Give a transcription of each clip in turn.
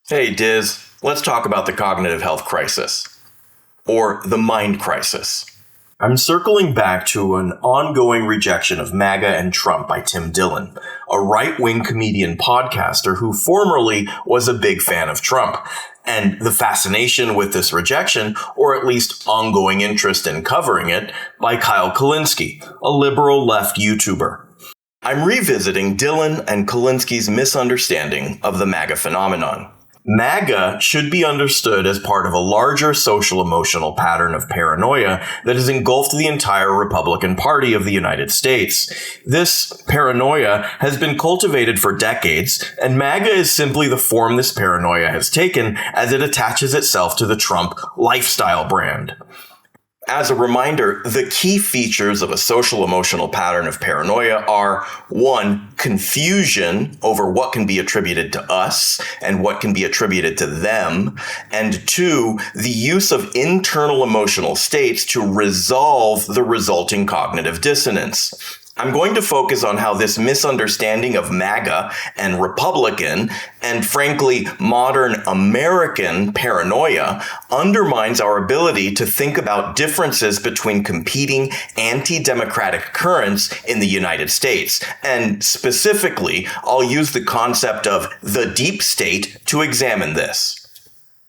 Hey, Diz, let's talk about the cognitive health crisis, or the mind crisis. I'm circling back to an ongoing rejection of MAGA and Trump by Tim Dillon, a right-wing comedian podcaster who formerly was a big fan of Trump, and the fascination with this rejection, or at least ongoing interest in covering it, by Kyle Kulinski, a liberal left YouTuber. I'm revisiting Dillon and Kulinski's misunderstanding of the MAGA phenomenon. MAGA should be understood as part of a larger social-emotional pattern of paranoia that has engulfed the entire Republican Party of the United States. This paranoia has been cultivated for decades, and MAGA is simply the form this paranoia has taken as it attaches itself to the Trump lifestyle brand. As a reminder, the key features of a social-emotional pattern of paranoia are 1. Confusion over what can be attributed to us and what can be attributed to them, and 2. The use of internal emotional states to resolve the resulting cognitive dissonance. I'm going to focus on how this misunderstanding of MAGA and Republican, and frankly, modern American paranoia undermines our ability to think about differences between competing anti-democratic currents in the United States. And specifically, I'll use the concept of the deep state to examine this.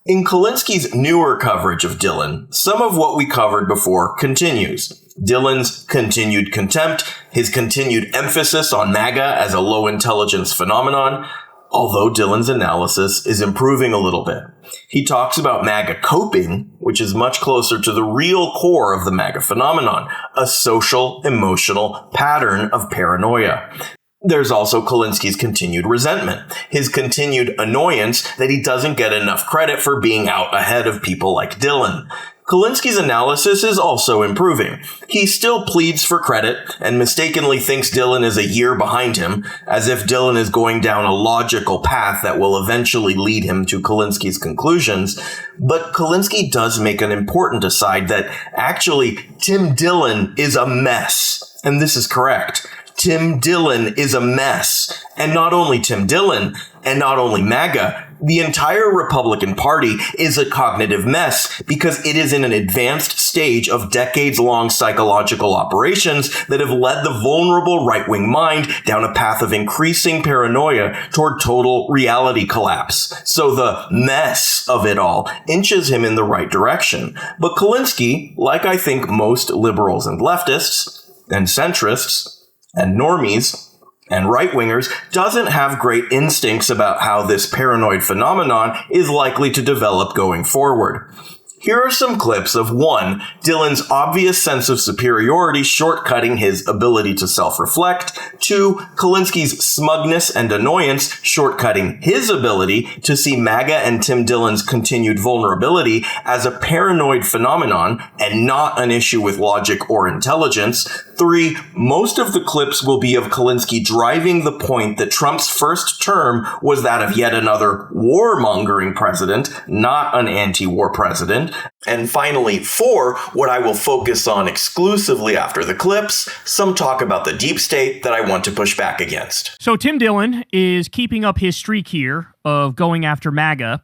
In Kulinski's newer coverage of Dillon, some of what we covered before continues. Dillon's continued contempt, his continued emphasis on MAGA as a low-intelligence phenomenon, although Dillon's analysis is improving a little bit. He talks about MAGA coping, which is much closer to the real core of the MAGA phenomenon, a social, emotional pattern of paranoia. There's also Kulinski's continued resentment, his continued annoyance that he doesn't get enough credit for being out ahead of people like Dillon. Kulinski's analysis is also improving. He still pleads for credit and mistakenly thinks Dillon is a year behind him, as if Dillon is going down a logical path that will eventually lead him to Kulinski's conclusions. But Kulinski does make an important aside that actually Tim Dillon is a mess. And this is correct. Tim Dillon is a mess. And not only Tim Dillon, and not only MAGA, the entire Republican Party is a cognitive mess because it is in an advanced stage of decades-long psychological operations that have led the vulnerable right-wing mind down a path of increasing paranoia toward total reality collapse. So the mess of it all inches him in the right direction. But Kulinski, like I think most liberals and leftists, and centrists, and normies, and right-wingers, doesn't have great instincts about how this paranoid phenomenon is likely to develop going forward. Here are some clips of 1. Dillon's obvious sense of superiority shortcutting his ability to self-reflect, 2. Kulinski's smugness and annoyance shortcutting his ability to see MAGA and Tim Dillon's continued vulnerability as a paranoid phenomenon and not an issue with logic or intelligence, 3. Most of the clips will be of Kulinski driving the point that Trump's first term was that of yet another warmongering president, not an anti-war president. And finally, 4, what I will focus on exclusively after the clips, some talk about the deep state that I want to push back against. So Tim Dillon is keeping up his streak here of going after MAGA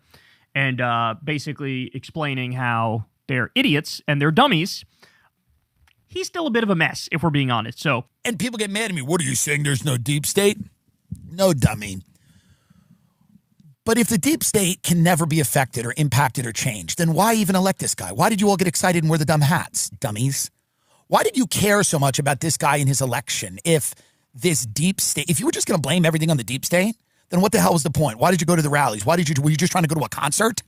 and basically explaining how they're idiots and they're dummies. He's still a bit of a mess, if we're being honest. So, and people get mad at me. What are you saying? There's no deep state? No, dummy. But if the deep state can never be affected or impacted or changed, then why even elect this guy? Why did you all get excited and wear the dumb hats, dummies? Why did you care so much about this guy and his election if this deep state, if you were just going to blame everything on the deep state, then what the hell was the point? Why did you go to the rallies? Were you just trying to go to a concert?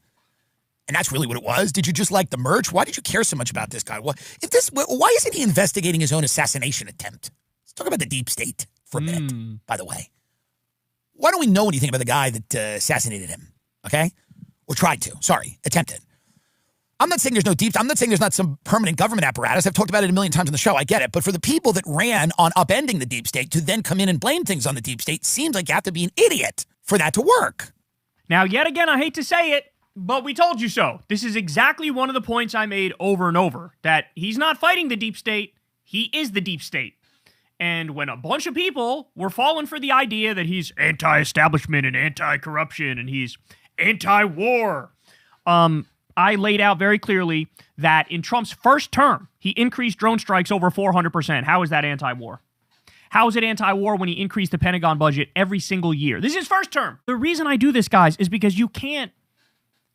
And that's really what it was? Did you just like the merch? Why did you care so much about this guy? Why isn't he investigating his own assassination attempt? Let's talk about the deep state for a minute, by the way. Why don't we know anything about the guy that assassinated him, okay? Or tried to, attempted. I'm not saying there's no deep, I'm not saying there's not some permanent government apparatus. I've talked about it a million times on the show, I get it. But for the people that ran on upending the deep state to then come in and blame things on the deep state, seems like you have to be an idiot for that to work. Now, yet again, I hate to say it, but we told you so. This is exactly one of the points I made over and over, that he's not fighting the deep state, he is the deep state. And when a bunch of people were falling for the idea that he's anti-establishment and anti-corruption and he's anti-war. I laid out very clearly that in Trump's first term, he increased drone strikes over 400%. How is that anti-war? How is it anti-war when he increased the Pentagon budget every single year? This is his first term. The reason I do this, guys, is because you can't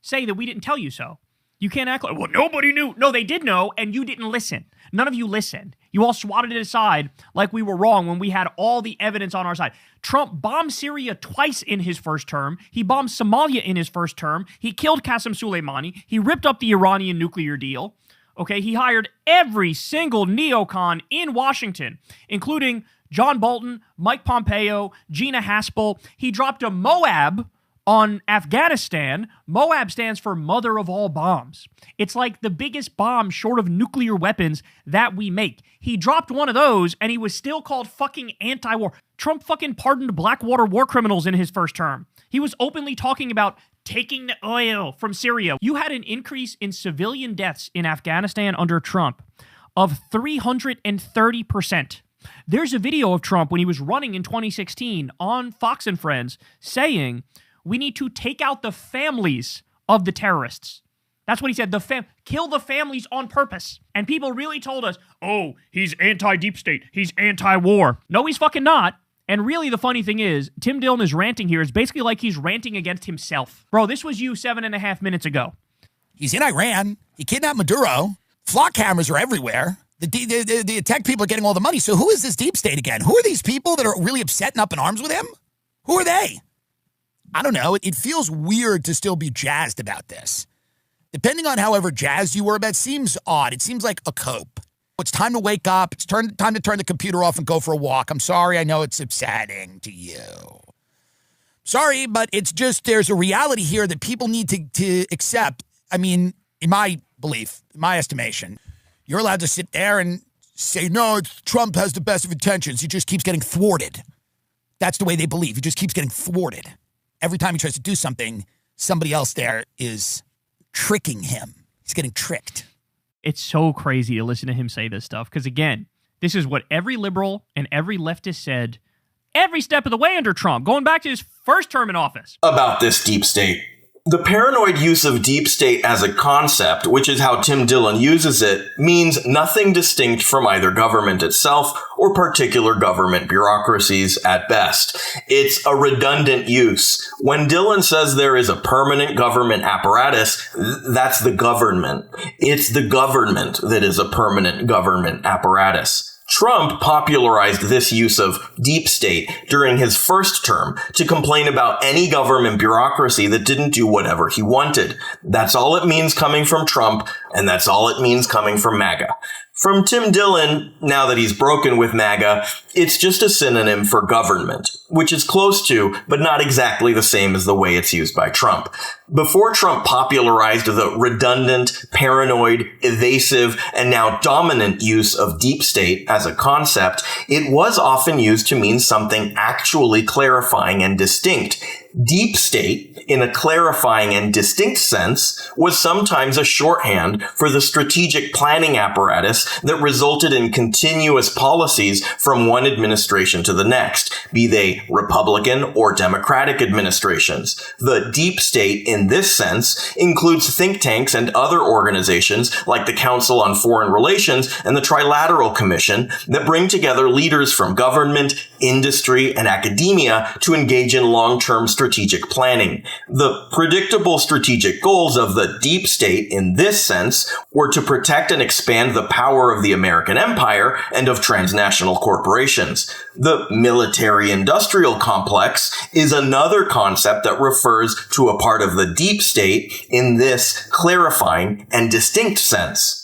say that we didn't tell you so. You can't act like, well, nobody knew. No, they did know, and you didn't listen. None of you listened. You all swatted it aside like we were wrong when we had all the evidence on our side. Trump bombed Syria twice in his first term. He bombed Somalia in his first term. He killed Qasem Soleimani. He ripped up the Iranian nuclear deal. Okay, he hired every single neocon in Washington, including John Bolton, Mike Pompeo, Gina Haspel. He dropped a Moab on Afghanistan. Moab stands for mother of all bombs. It's like the biggest bomb short of nuclear weapons that we make. He dropped one of those and he was still called fucking anti-war. Trump fucking pardoned Blackwater war criminals in his first term. He was openly talking about taking the oil from Syria. You had an increase in civilian deaths in Afghanistan under Trump of 330%. There's a video of Trump when he was running in 2016 on Fox and Friends saying, we need to take out the families of the terrorists. That's what he said. Kill the families on purpose. And people really told us, oh, he's anti-deep state. He's anti-war. No, he's fucking not. And really the funny thing is, Tim Dillon is ranting here. It's basically like he's ranting against himself. Bro, this was you 7.5 minutes ago. He's in Iran. He kidnapped Maduro. Flock cameras are everywhere. The attack people are getting all the money. So who is this deep state again? Who are these people that are really upset and up in arms with him? Who are they? I don't know. It feels weird to still be jazzed about this. Depending on however jazzed you were about it, seems odd. It seems like a cope. It's time to wake up. It's time to turn the computer off and go for a walk. I'm sorry. I know it's upsetting to you. Sorry, but it's just there's a reality here that people need to accept. I mean, in my belief, in my estimation, you're allowed to sit there and say, no, Trump has the best of intentions. He just keeps getting thwarted. That's the way they believe. He just keeps getting thwarted. Every time he tries to do something, somebody else there is tricking him. He's getting tricked. It's so crazy to listen to him say this stuff. Because again, this is what every liberal and every leftist said every step of the way under Trump, going back to his first term in office. About this deep state. The paranoid use of deep state as a concept, which is how Tim Dillon uses it, means nothing distinct from either government itself or particular government bureaucracies at best. It's a redundant use. When Dillon says there is a permanent government apparatus, that's the government. It's the government that is a permanent government apparatus. Trump popularized this use of deep state during his first term to complain about any government bureaucracy that didn't do whatever he wanted. That's all it means coming from Trump, and that's all it means coming from MAGA. From Tim Dillon, now that he's broken with MAGA, it's just a synonym for government, which is close to, but not exactly the same as the way it's used by Trump. Before Trump popularized the redundant, paranoid, evasive, and now dominant use of deep state as a concept, it was often used to mean something actually clarifying and distinct. Deep state, in a clarifying and distinct sense, was sometimes a shorthand for the strategic planning apparatus that resulted in continuous policies from one administration to the next, be they Republican or Democratic administrations. The deep state, in this sense, includes think tanks and other organizations like the Council on Foreign Relations and the Trilateral Commission that bring together leaders from government, industry, and academia to engage in long-term strategic planning. The predictable strategic goals of the deep state in this sense were to protect and expand the power of the American empire and of transnational corporations. The military-industrial complex is another concept that refers to a part of the deep state in this clarifying and distinct sense.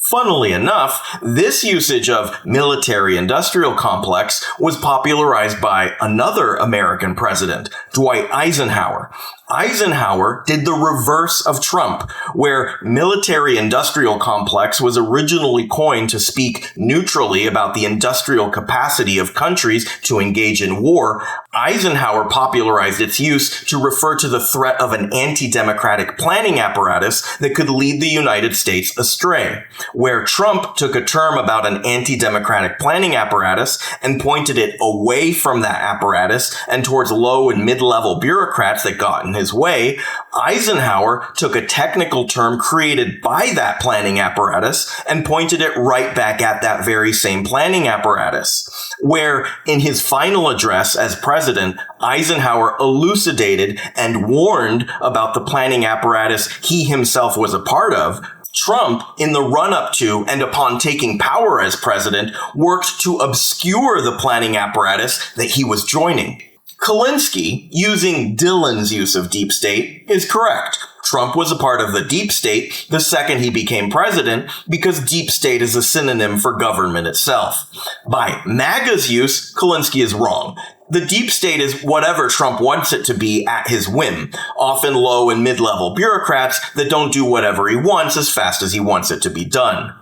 Funnily enough, this usage of military-industrial complex was popularized by another American president, Dwight Eisenhower. Eisenhower did the reverse of Trump, where military-industrial complex was originally coined to speak neutrally about the industrial capacity of countries to engage in war. Eisenhower popularized its use to refer to the threat of an anti-democratic planning apparatus that could lead the United States astray, where Trump took a term about an anti-democratic planning apparatus and pointed it away from that apparatus and towards low and mid-level bureaucrats that got in his his way, Eisenhower took a technical term created by that planning apparatus and pointed it right back at that very same planning apparatus, where in his final address as president, Eisenhower elucidated and warned about the planning apparatus he himself was a part of. Trump, in the run-up to and upon taking power as president, worked to obscure the planning apparatus that he was joining. Kulinski, using Dillon's use of deep state, is correct. Trump was a part of the deep state the second he became president because deep state is a synonym for government itself. By MAGA's use, Kulinski is wrong. The deep state is whatever Trump wants it to be at his whim, often low and mid-level bureaucrats that don't do whatever he wants as fast as he wants it to be done.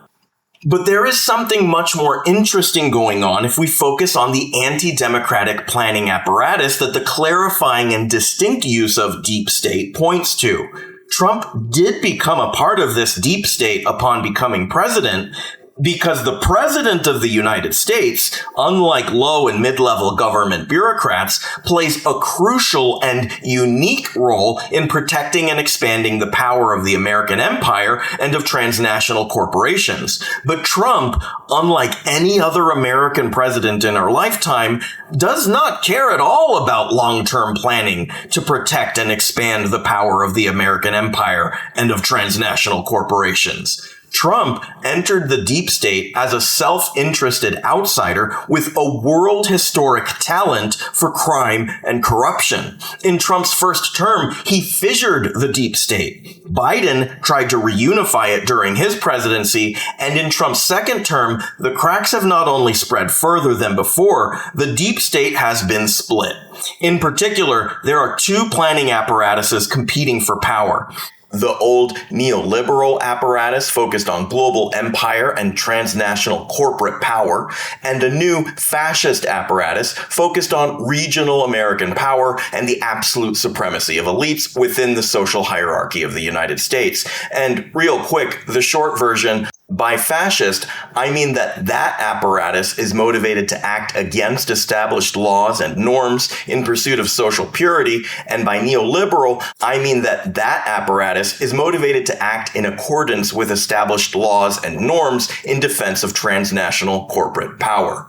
But there is something much more interesting going on if we focus on the anti-democratic planning apparatus that the clarifying and distinct use of deep state points to. Trump did become a part of this deep state upon becoming president, because the president of the United States, unlike low and mid-level government bureaucrats, plays a crucial and unique role in protecting and expanding the power of the American empire and of transnational corporations. But Trump, unlike any other American president in our lifetime, does not care at all about long-term planning to protect and expand the power of the American empire and of transnational corporations. Trump entered the deep state as a self-interested outsider with a world historic talent for crime and corruption. In Trump's first term, he fissured the deep state. Biden tried to reunify it during his presidency, and in Trump's second term, the cracks have not only spread further than before, the deep state has been split. In particular, there are two planning apparatuses competing for power. The old neoliberal apparatus focused on global empire and transnational corporate power, and a new fascist apparatus focused on regional American power and the absolute supremacy of elites within the social hierarchy of the United States. And real quick, the short version, by fascist, I mean that apparatus is motivated to act against established laws and norms in pursuit of social purity, and by neoliberal, I mean that apparatus is motivated to act in accordance with established laws and norms in defense of transnational corporate power.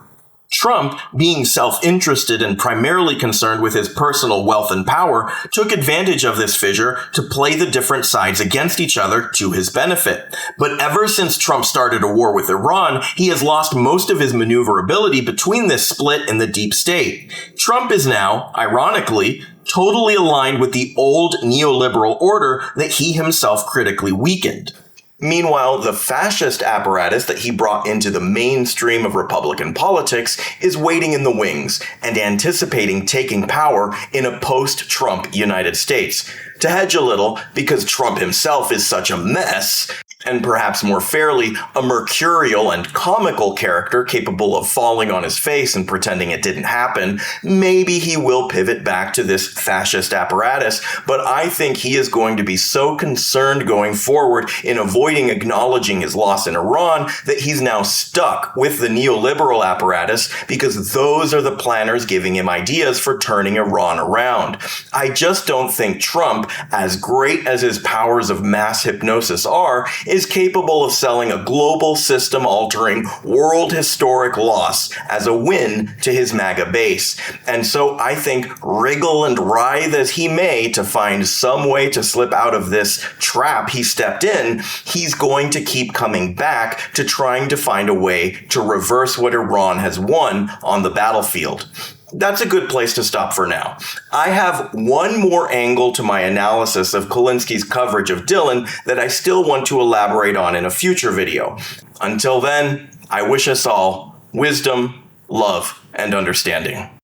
Trump, being self-interested and primarily concerned with his personal wealth and power, took advantage of this fissure to play the different sides against each other to his benefit. But ever since Trump started a war with Iran, he has lost most of his maneuverability between this split in the deep state. Trump is now, ironically, totally aligned with the old neoliberal order that he himself critically weakened. Meanwhile, the fascist apparatus that he brought into the mainstream of Republican politics is waiting in the wings and anticipating taking power in a post-Trump United States. To hedge a little, because Trump himself is such a mess, and perhaps more fairly, a mercurial and comical character capable of falling on his face and pretending it didn't happen, maybe he will pivot back to this fascist apparatus, but I think he is going to be so concerned going forward in avoiding acknowledging his loss in Iran that he's now stuck with the neoliberal apparatus because those are the planners giving him ideas for turning Iran around. I just don't think Trump, as great as his powers of mass hypnosis are, is capable of selling a global system-altering, world-historic loss as a win to his MAGA base. And so I think, wriggle and writhe as he may to find some way to slip out of this trap he stepped in, he's going to keep coming back to trying to find a way to reverse what Iran has won on the battlefield. That's a good place to stop for now. I have one more angle to my analysis of Kulinski's coverage of Dillon that I still want to elaborate on in a future video. Until then, I wish us all wisdom, love, and understanding.